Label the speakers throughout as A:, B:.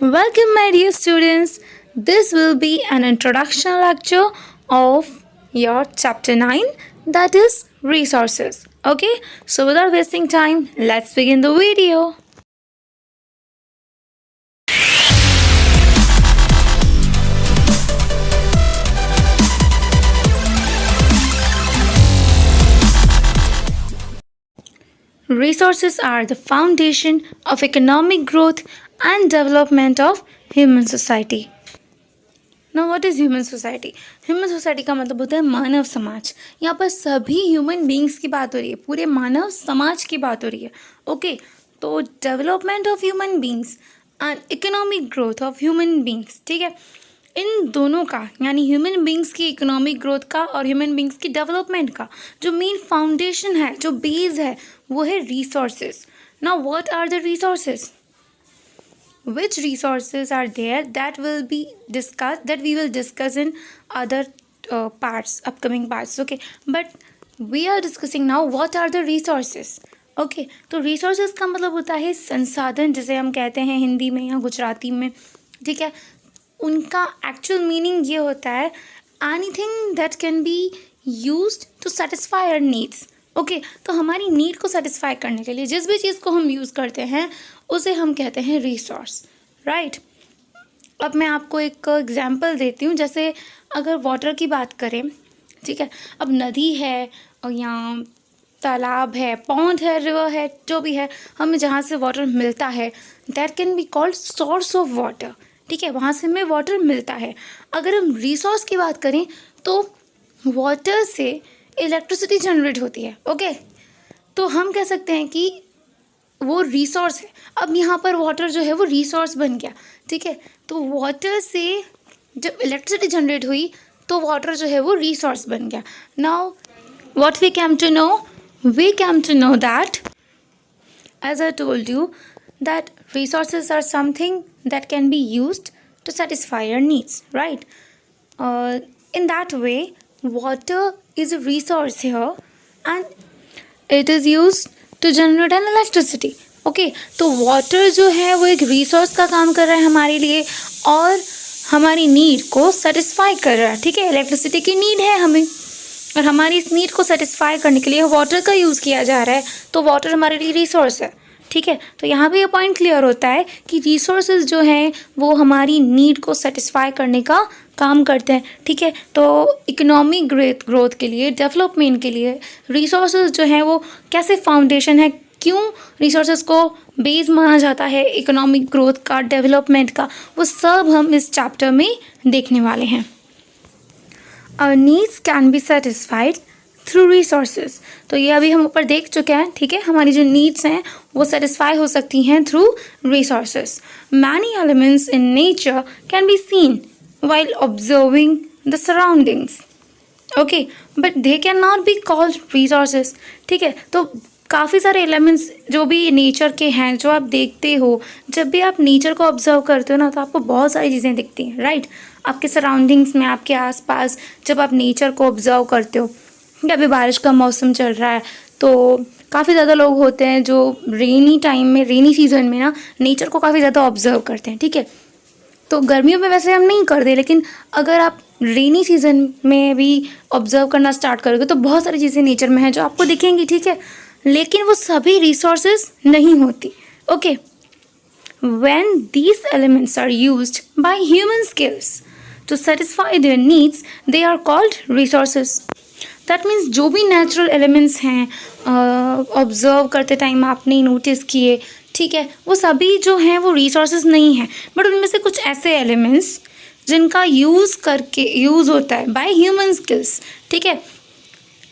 A: Welcome, my dear students. This will be an introduction lecture of your chapter 9, that is resources. Okay, so without wasting time, let's begin the video. Resources are the foundation of economic growth and development of human society. Now what is human society? Human society का मतलब होता है मानव समाज. यहाँ पर सभी human beings की बात हो रही है, पूरे मानव समाज की बात हो रही है. ओके, तो development of human beings and economic growth of human beings, ठीक है, इन दोनों का यानी ह्यूमन बींग्स की इकोनॉमिक ग्रोथ का और ह्यूमन बींग्स की डेवलपमेंट का जो मेन फाउंडेशन है, जो बेस है, वो है resources. Now what are the resources? Which resources are there that we will discuss in other upcoming parts. Okay, but we are discussing now what are the resources. Okay, तो resources का मतलब होता है संसाधन, जिसे हम कहते हैं हिंदी में या गुजराती में, ठीक है. उनका एक्चुअल मीनिंग ये होता है anything that can be used to satisfy our needs. Okay, तो हमारी नीड को सेटिस्फाई करने के लिए जिस भी चीज़ को हम यूज़ करते हैं उसे हम कहते हैं रिसोर्स, राइट. अब मैं आपको एक एग्जांपल देती हूँ. जैसे अगर वाटर की बात करें, ठीक है, अब नदी है और या तालाब है, पॉन्ड है, रिवर है, जो भी है, हमें जहाँ से वाटर मिलता है that can be called source of water. ठीक है, वहाँ से हमें वाटर मिलता है. अगर हम रिसोर्स की बात करें तो वाटर से इलेक्ट्रिसिटी जनरेट होती है. ओके, तो हम कह सकते हैं कि वो रिसोर्स है. अब यहाँ पर वाटर जो है वो रिसोर्स बन गया, ठीक है. तो वाटर से जब इलेक्ट्रिसिटी जनरेट हुई तो वाटर जो है वो रिसोर्स बन गया. Now what we came to know that, as I told you, that resources are something that can be used to satisfy your needs, right? In that way, water is a resource here and it is used to generate an electricity. Okay, तो water जो है वो एक resource का काम कर रहा है हमारे लिए और हमारी नीड को सेटिस्फाई कर रहा है. ठीक है, इलेक्ट्रिसिटी की नीड है हमें और हमारी इस नीड को सेटिस्फाई करने के लिए वाटर का यूज़ किया जा रहा है. तो वाटर हमारे लिए रिसोर्स है. ठीक है, तो यहाँ पे ये पॉइंट क्लियर होता है कि रिसोर्सेज जो हैं वो हमारी नीड को सेटिस्फाई करने का काम करते हैं. ठीक है, तो इकोनॉमिक ग्रोथ के लिए, डेवलपमेंट के लिए रिसोर्सेज जो हैं वो कैसे फाउंडेशन है, क्यों रिसोर्सेज को बेस माना जाता है इकोनॉमिक ग्रोथ का, डेवलपमेंट का, वो सब हम इस चैप्टर में देखने वाले हैं. Our needs can be satisfied through resources. तो ये अभी हम ऊपर देख चुके हैं. ठीक है, हमारी जो नीड्स हैं वो सेटिस्फाई हो सकती हैं through resources. Many elements in nature can be seen while observing the surroundings. Okay, but they cannot be called resources. ठीक है, तो काफ़ी सारे एलिमेंट्स जो भी नेचर के हैं, जो आप देखते हो, जब भी आप नेचर को ऑब्जर्व करते हो ना, तो आपको बहुत सारी चीज़ें दिखती हैं, राइट. आपके सराउंडिंग्स में, आपके आसपास जब आप नेचर को ऑब्जर्व करते हो, अभी बारिश का मौसम चल रहा है तो काफ़ी ज़्यादा लोग होते हैं जो रेनी टाइम में, रेनी सीजन में ना नेचर को काफ़ी ज़्यादा ऑब्जर्व करते हैं. ठीक है, तो गर्मियों में वैसे हम नहीं करते, लेकिन अगर आप रेनी सीजन में भी ऑब्जर्व करना स्टार्ट करोगे तो बहुत सारी चीज़ें नेचर में हैं जो आपको दिखेंगी. ठीक है, लेकिन वो सभी रिसोर्सेज नहीं होती. Okay, when these elements are used by human skills to satisfy their needs, they are called resources. That means जो भी नेचुरल एलिमेंट्स हैं ऑब्जर्व करते टाइम आपने नोटिस किए, ठीक है, वो सभी जो हैं वो रिसोर्सेज नहीं हैं, बट उनमें से कुछ ऐसे एलिमेंट्स जिनका यूज़ होता है बाय ह्यूमन स्किल्स, ठीक है,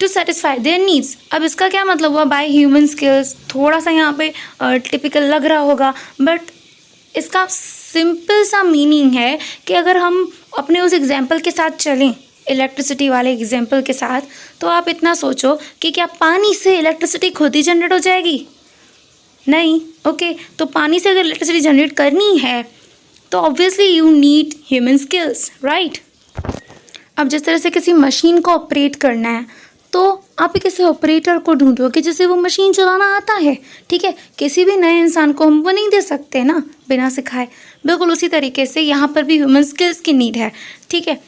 A: टू सेटिस्फाई देयर नीड्स. अब इसका क्या मतलब हुआ बाय ह्यूमन स्किल्स? थोड़ा सा यहाँ पे टिपिकल लग रहा होगा, बट इसका सिंपल सा मीनिंग है कि अगर हम अपने उस एग्जाम्पल के साथ चलें, इलेक्ट्रिसिटी वाले एग्जाम्पल के साथ, तो आप इतना सोचो कि क्या पानी से इलेक्ट्रिसिटी खुद ही जनरेट हो जाएगी? नहीं. ओके, तो पानी से अगर इलेक्ट्रिसिटी जनरेट करनी है तो obviously you need human skills, right. अब जिस तरह से किसी मशीन को ऑपरेट करना है तो आप एक ऐसे ऑपरेटर को ढूंढोगे जिसे वो मशीन चलाना आता है, ठीक है। किसी भी नए इंसान को हम वो नहीं दे सकते ना बिना सिखाए। बिल्कुल उसी तरीके से यहाँ पर भी ह्यूमन स्किल्स की नीड है, ठीक है।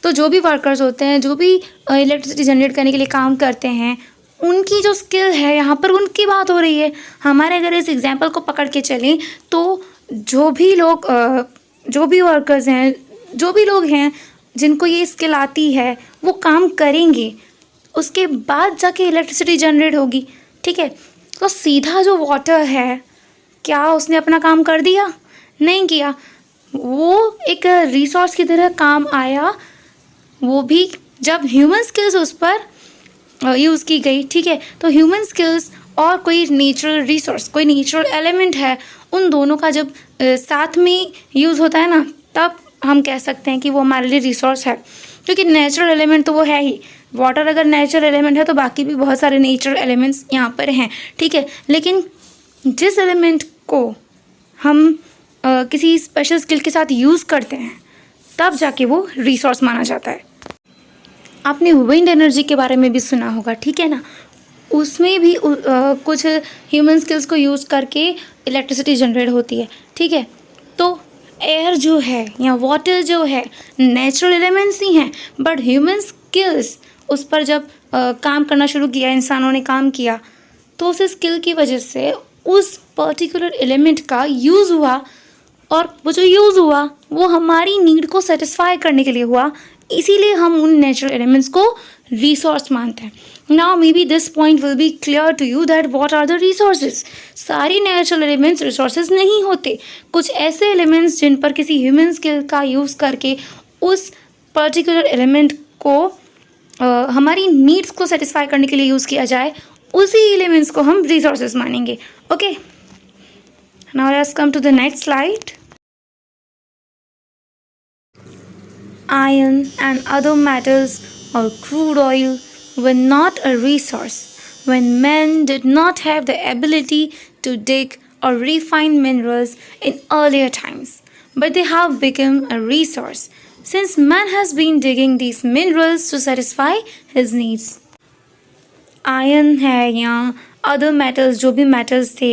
A: तो जो भी वर्कर्स होते हैं, जो भी इलेक्ट्रिसिटी जनरेट करने के लिए काम करते हैं, उनकी जो स्किल है यहाँ पर उनकी बात हो रही है। हमारे अगर इस एग्जाम्पल को पकड़ के चलें तो जो भी लोग जो भी वर्कर्स हैं, जो भी लोग हैं जिनको ये स्किल आती है वो काम करेंगे, उसके बाद जाके इलेक्ट्रिसिटी जनरेट होगी, ठीक है। तो सीधा जो वाटर है, क्या उसने अपना काम कर दिया? नहीं किया। वो एक रिसोर्स की तरह काम आया, वो भी जब ह्यूमन स्किल्स उस पर यूज़ की गई, ठीक है। तो ह्यूमन स्किल्स और कोई नेचुरल रिसोर्स, कोई नेचुरल एलिमेंट है, उन दोनों का जब साथ में यूज़ होता है ना, तब हम कह सकते हैं कि वो हमारे लिए रिसोर्स है। क्योंकि नेचुरल एलिमेंट तो वो है ही, वाटर अगर नेचुरल एलिमेंट है तो बाकी भी बहुत सारे नेचुरल एलिमेंट्स यहाँ पर हैं, ठीक है। लेकिन जिस एलिमेंट को हम किसी स्पेशल स्किल के साथ यूज़ करते हैं, तब जाके वो रिसोर्स माना जाता है। आपने विंड एनर्जी के बारे में भी सुना होगा, ठीक है ना। उसमें भी कुछ ह्यूमन स्किल्स को यूज़ करके इलेक्ट्रिसिटी जनरेट होती है, ठीक है। तो एयर जो है या वाटर जो है नेचुरल एलिमेंट्स ही हैं, बट ह्यूमन स्किल्स उस पर जब काम करना शुरू किया, इंसानों ने काम किया, तो उस स्किल की वजह से उस पर्टिकुलर एलिमेंट का यूज़ हुआ, और वो जो यूज़ हुआ वो हमारी नीड को सेटिस्फाई करने के लिए हुआ। इसीलिए हम उन नेचुरल एलिमेंट्स को रिसोर्स मानते हैं। Now may be this point will be clear to you that what are the resources. सारी नेचुरल एलिमेंट्स रिसोर्सेज नहीं होते। कुछ ऐसे एलिमेंट्स जिन पर किसी ह्यूमन स्किल का यूज़ करके उस पर्टिकुलर एलिमेंट को हमारी नीड्स को सेटिस्फाई करने के लिए यूज़ किया जाए, उसी एलिमेंट्स को हम रिसोर्सेज मानेंगे। Okay, now let's come to the next slide. Iron and other metals or crude oil were not a resource when men did not have the ability to dig or refine minerals in earlier times, but they have become a resource since man has been digging these minerals to satisfy his needs. Iron है या other metals, जो भी metals थे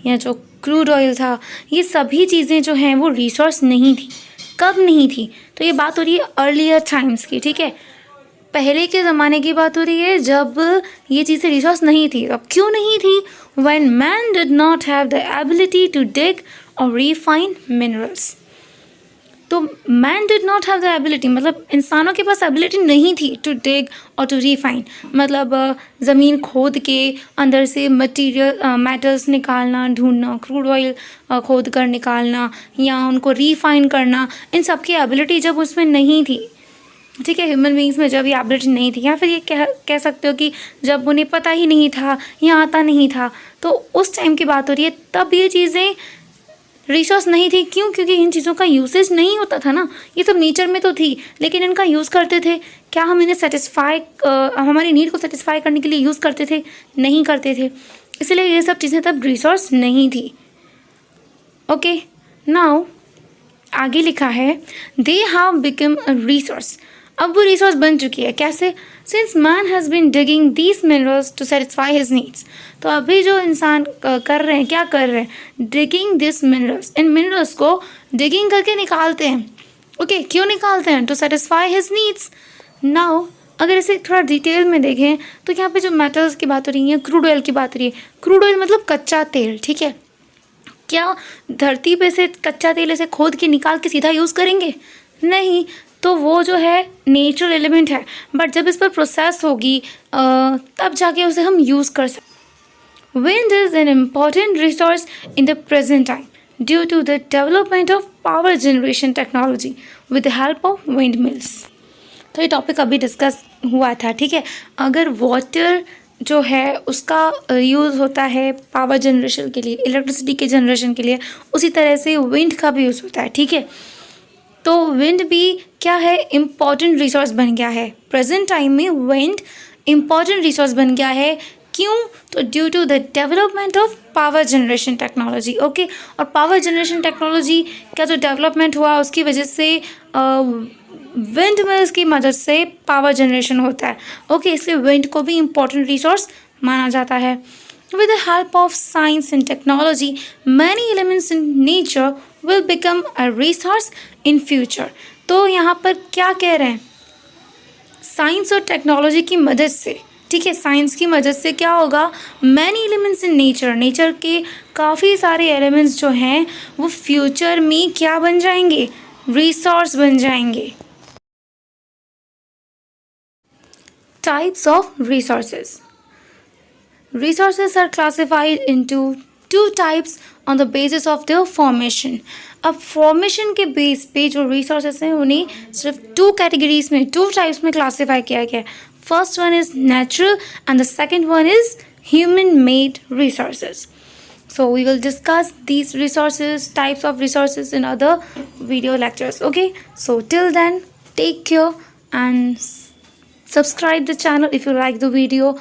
A: या जो crude oil था, ये सभी चीज़ें जो हैं वो रिसोर्स नहीं थी। कब नहीं थी? तो ये बात हो रही है अर्लियर टाइम्स की, ठीक है। पहले के ज़माने की बात हो रही है जब ये चीज़ें रिसोर्स नहीं थी। अब क्यों नहीं थी? When man did not have the ability to dig or refine minerals. तो man did not have the ability मतलब इंसानों के पास एबिलिटी नहीं थी टू डिग और टू रिफाइन, मतलब ज़मीन खोद के अंदर से मटीरियल मेटल्स निकालना, ढूंढना, क्रूड ऑयल खोद कर निकालना या उनको रिफाइन करना, इन सब की एबिलिटी जब उसमें नहीं थी, ठीक है। ह्यूमन बींग्स में जब ये एबिलिटी नहीं थी, या फिर ये कह सकते हो कि जब उन्हें पता ही नहीं था या आता नहीं था, तो उस टाइम की बात हो रही है। तब ये चीज़ें रिसोर्स नहीं थी। क्यों? क्योंकि इन चीज़ों का यूसेज नहीं होता था ना। ये सब नेचर में तो थी, लेकिन इनका यूज़ करते थे क्या? हम इन्हें सेटिस्फाई हमारी नीड को सेटिस्फाई करने के लिए यूज़ करते थे? नहीं करते थे। इसलिए ये सब चीज़ें तब रिसोर्स नहीं थी। ओके, नाउ आगे लिखा है they have become a resource. अब वो रिसोर्स बन चुकी है। कैसे? Since man has been digging these minerals to satisfy his needs. तो अभी जो इंसान कर रहे हैं, क्या कर रहे हैं? डिगिंग दिस मिनरल्स, इन मिनरल्स को डिगिंग करके निकालते हैं। ओके, क्यों निकालते हैं? To satisfy his needs. Now अगर इसे थोड़ा डिटेल में देखें तो यहाँ पे जो मेटल्स की बात हो रही है, क्रूड ऑयल की बात हो रही है। क्रूड ऑयल मतलब कच्चा तेल, ठीक है। क्या धरती पे से कच्चा तेल ऐसे खोद के निकाल के सीधा यूज़ करेंगे? नहीं। तो वो जो है नेचुरल एलिमेंट है, बट जब इस पर प्रोसेस होगी तब जाके उसे हम यूज़ कर सकते। Wind is an important resource in the present time due to the development of power generation technology with the help of wind mills. तो ये टॉपिक अभी डिस्कस हुआ था, ठीक है। अगर वाटर जो है उसका यूज़ होता है पावर जनरेशन के लिए, इलेक्ट्रिसिटी के जनरेशन के लिए, उसी तरह से विंड का भी यूज़ होता है, ठीक है। तो विंड भी क्या है? इम्पॉर्टेंट रिसोर्स बन गया है। प्रेजेंट टाइम में विंड इम्पॉर्टेंट रिसोर्स बन गया है। क्यों? तो due to the development of power generation technology. Okay, और पावर जनरेशन टेक्नोलॉजी का जो डेवलपमेंट हुआ उसकी वजह से विंड मिल्स की मदद से पावर जनरेशन होता है। ओके, इसलिए विंड को भी इम्पोर्टेंट रिसोर्स माना जाता है। With the help of science and technology, many elements in nature will become a resource in future. तो यहाँ पर क्या कह रहे हैं? साइंस और टेक्नोलॉजी की मदद से, ठीक है, साइंस की मदद से क्या होगा? Many elements in nature, nature के काफ़ी सारे एलिमेंट्स जो हैं वो फ्यूचर में क्या बन जाएंगे? रिसोर्स बन जाएंगे। Types of resources. Resources are classified into two types on the basis of their formation. अब फॉर्मेशन के बेस पे जो रिसोर्सेज हैं उन्हें सिर्फ टू कैटेगरीज में, टू टाइप्स में क्लासीफाई किया गया है। First one is natural and the second one is human made resources. So we will discuss these resources, types of resources in other video lectures. Okay, so till then, take care and subscribe the channel if you like the video.